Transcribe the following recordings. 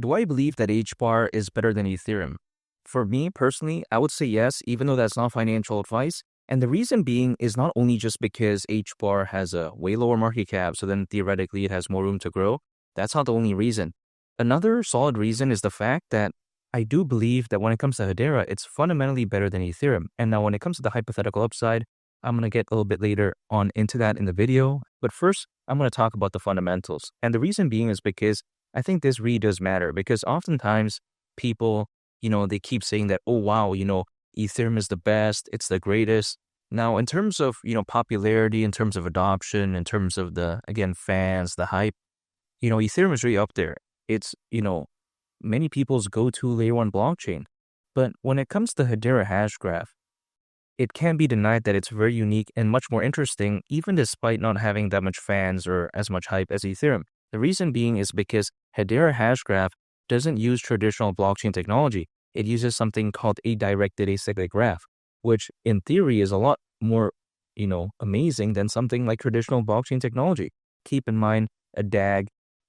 Do I believe that HBAR is better than Ethereum? For me personally, I would say yes, even though that's not financial advice. And the reason being is not only just because HBAR has a way lower market cap, so then theoretically it has more room to grow. That's not the only reason. Another solid reason is the fact that I do believe that when it comes to Hedera, it's fundamentally better than Ethereum. And now when it comes to the hypothetical upside, I'm going to get a little bit later on into that in the video. But first, I'm going to talk about the fundamentals. And the reason being is because I think this really does matter, because oftentimes people, they keep saying that, oh, wow, Ethereum is the best, it's the greatest. Now, in terms of, popularity, in terms of adoption, in terms of again, fans, the hype, Ethereum is really up there. It's, many people's go-to layer one blockchain. But when it comes to Hedera hash graph, it can't be denied that it's very unique and much more interesting, even despite not having that much fans or as much hype as Ethereum. The reason being is because Hedera hash graph doesn't use traditional blockchain technology. It uses something called a directed acyclic graph, which in theory is a lot more, amazing than something like traditional blockchain technology. Keep in mind, a DAG,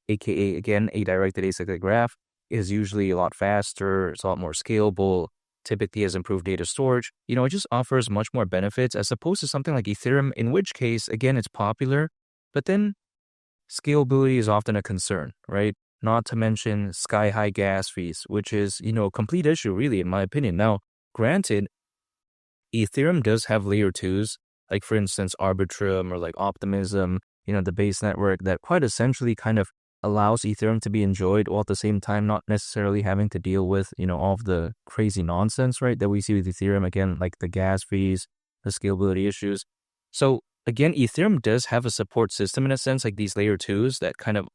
aka again, a directed acyclic graph, is usually a lot faster, it's a lot more scalable, typically has improved data storage. It just offers much more benefits as opposed to something like Ethereum, in which case, again, it's popular, but then scalability is often a concern, right? Not to mention sky-high gas fees, which is, a complete issue, really, in my opinion. Now, granted, Ethereum does have layer 2s, like, for instance, Arbitrum or like Optimism, the base network that quite essentially kind of allows Ethereum to be enjoyed while at the same time not necessarily having to deal with, all of the crazy nonsense, right, that we see with Ethereum, again, like the gas fees, the scalability issues. So, again, Ethereum does have a support system in a sense, like these layer 2s that kind of,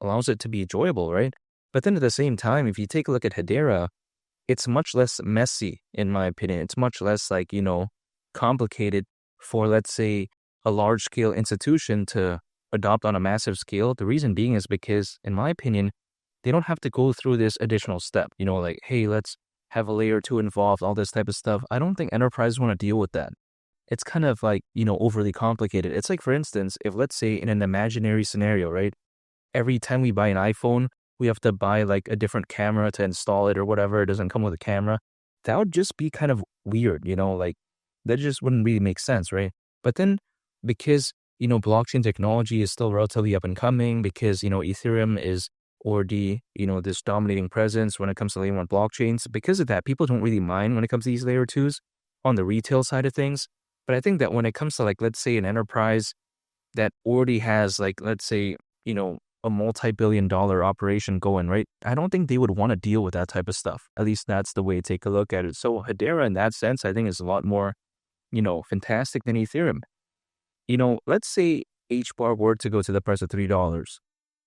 allows it to be enjoyable, right? But then at the same time, if you take a look at Hedera, it's much less messy, in my opinion. It's much less like, complicated for, let's say, a large scale institution to adopt on a massive scale. The reason being is because, in my opinion, they don't have to go through this additional step, like, hey, let's have a layer 2 involved, all this type of stuff. I don't think enterprises want to deal with that. It's kind of like, overly complicated. It's like, for instance, if let's say in an imaginary scenario, right, every time we buy an iPhone, we have to buy like a different camera to install it or whatever. It doesn't come with a camera. That would just be kind of weird, like that just wouldn't really make sense, right? But then because, blockchain technology is still relatively up and coming, because, Ethereum is already, this dominating presence when it comes to layer 1 blockchains. Because of that, people don't really mind when it comes to these layer 2s on the retail side of things. But I think that when it comes to, like, let's say an enterprise that already has, like, let's say, a multi-billion-dollar operation going, right? I don't think they would want to deal with that type of stuff. At least that's the way to take a look at it. So Hedera, in that sense, I think is a lot more, fantastic than Ethereum. Let's say HBAR were to go to the price of $3.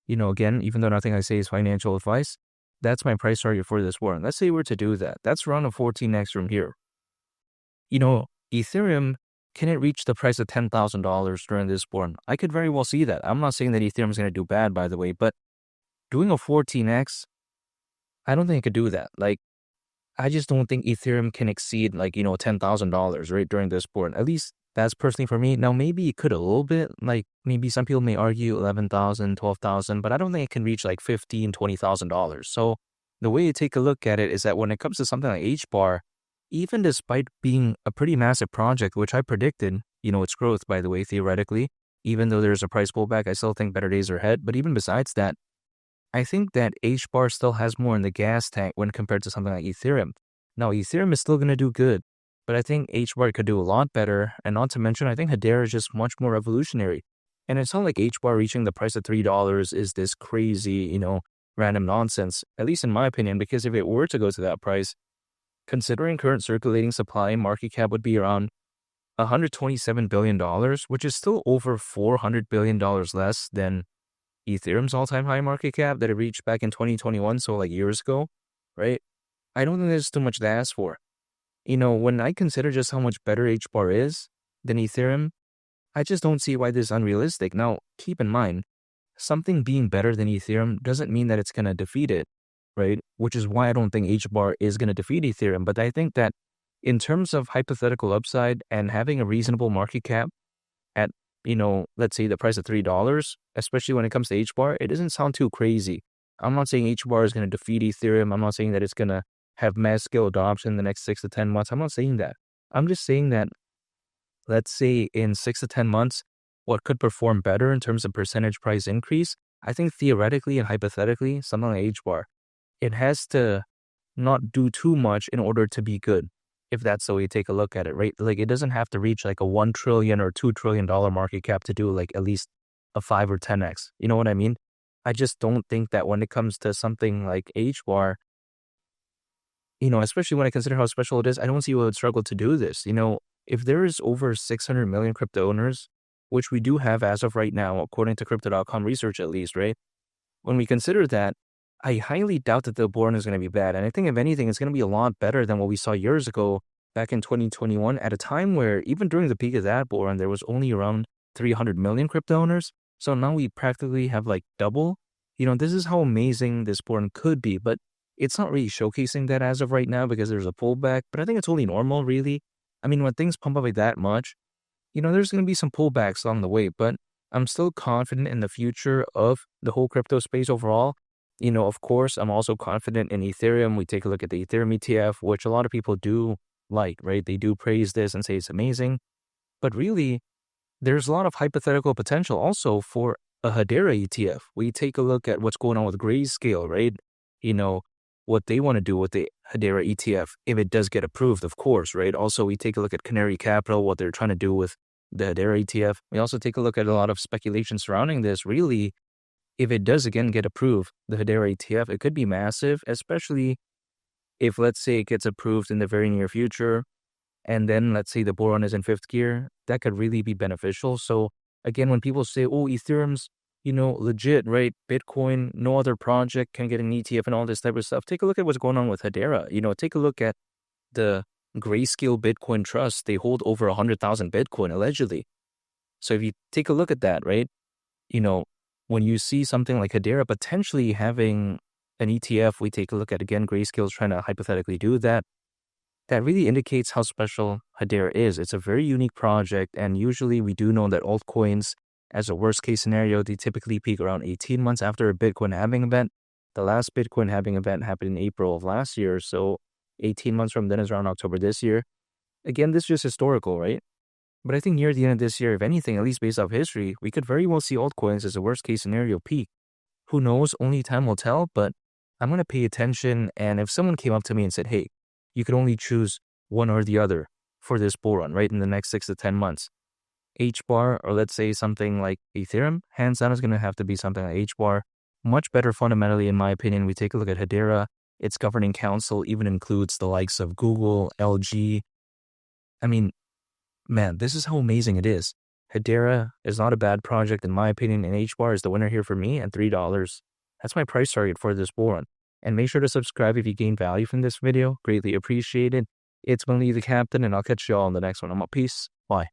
Again, even though nothing I say is financial advice, that's my price target for this warrant. Let's say we were to do that. That's around a 14x from here. Ethereum, can it reach the price of $10,000 during this warrant? I could very well see that. I'm not saying that Ethereum is going to do bad, by the way, but doing a 14x, I don't think it could do that. Like, I just don't think Ethereum can exceed, like, $10,000, right, during this warrant. At least that's personally for me. Now, maybe it could a little bit. Like, maybe some people may argue $11,000, $12,000, but I don't think it can reach like $15,000, $20,000. So the way you take a look at it is that when it comes to something like HBAR, even despite being a pretty massive project, which I predicted, its growth, by the way, theoretically, even though there's a price pullback, I still think better days are ahead. But even besides that, I think that HBAR still has more in the gas tank when compared to something like Ethereum. Now, Ethereum is still going to do good, but I think HBAR could do a lot better. And not to mention, I think Hedera is just much more revolutionary. And it's not like HBAR reaching the price of $3 is this crazy, random nonsense, at least in my opinion, because if it were to go to that price, considering current circulating supply, market cap would be around $127 billion, which is still over $400 billion less than Ethereum's all-time high market cap that it reached back in 2021, so like years ago, right? I don't think there's too much to ask for. When I consider just how much better HBAR is than Ethereum, I just don't see why this is unrealistic. Now, keep in mind, something being better than Ethereum doesn't mean that it's going to defeat it, right? Which is why I don't think HBAR is going to defeat Ethereum. But I think that in terms of hypothetical upside and having a reasonable market cap at, let's say the price of $3, especially when it comes to HBAR, it doesn't sound too crazy. I'm not saying HBAR is going to defeat Ethereum. I'm not saying that it's going to have mass scale adoption in the next 6 to 10 months. I'm not saying that. I'm just saying that, let's say in 6 to 10 months, what could perform better in terms of percentage price increase, I think theoretically and hypothetically, something like HBAR, it has to not do too much in order to be good, if that's the way you take a look at it, right? Like, it doesn't have to reach like a $1 trillion or $2 trillion market cap to do like at least a 5 or 10x. You know what I mean? I just don't think that when it comes to something like HBAR, especially when I consider how special it is, I don't see who would struggle to do this. If there is over 600 million crypto owners, which we do have as of right now, according to Crypto.com research at least, right? When we consider that, I highly doubt that the bull run is going to be bad. And I think if anything, it's going to be a lot better than what we saw years ago back in 2021 at a time where even during the peak of that bull run, there was only around 300 million crypto owners. So now we practically have like double. This is how amazing this bull run could be, but it's not really showcasing that as of right now because there's a pullback, but I think it's only normal, really. I mean, when things pump up like that much, there's going to be some pullbacks along the way, but I'm still confident in the future of the whole crypto space overall. Of course, I'm also confident in Ethereum. We take a look at the Ethereum ETF, which a lot of people do like, right? They do praise this and say it's amazing. But really, there's a lot of hypothetical potential also for a Hedera ETF. We take a look at what's going on with Grayscale, right? What they want to do with the Hedera ETF, if it does get approved, of course, right? Also, we take a look at Canary Capital, what they're trying to do with the Hedera ETF. We also take a look at a lot of speculation surrounding this. Really, if it does again get approved, the Hedera ETF, it could be massive, especially if, let's say, it gets approved in the very near future, and then let's say the bull run is in fifth gear, that could really be beneficial. So again, when people say, oh, Ethereum's, legit, right? Bitcoin, no other project can get an ETF and all this type of stuff. Take a look at what's going on with Hedera. Take a look at the Grayscale Bitcoin Trust. They hold over 100,000 Bitcoin, allegedly. So if you take a look at that, right? When you see something like Hedera potentially having an ETF, we take a look at, again, Grayscale's trying to hypothetically do that. That really indicates how special Hedera is. It's a very unique project, and usually we do know that altcoins, as a worst case scenario, they typically peak around 18 months after a Bitcoin halving event. The last Bitcoin halving event happened in April of last year, so 18 months from then is around October this year. Again, this is just historical, right? But I think near the end of this year, if anything, at least based off history, we could very well see altcoins as a worst case scenario peak. Who knows? Only time will tell, but I'm going to pay attention. And if someone came up to me and said, hey, you could only choose one or the other for this bull run, right, in the next 6 to 10 months, HBAR, or let's say something like Ethereum, hands down is going to have to be something like HBAR. Much better fundamentally, in my opinion. We take a look at Hedera. Its governing council even includes the likes of Google, LG. I mean, man, this is how amazing it is. Hedera is not a bad project in my opinion, and HBAR is the winner here for me at $3. That's my price target for this bull run. And make sure to subscribe if you gain value from this video. Greatly appreciated. It's Willie the Captain, and I'll catch you all in the next one. I'm out. Peace. Bye.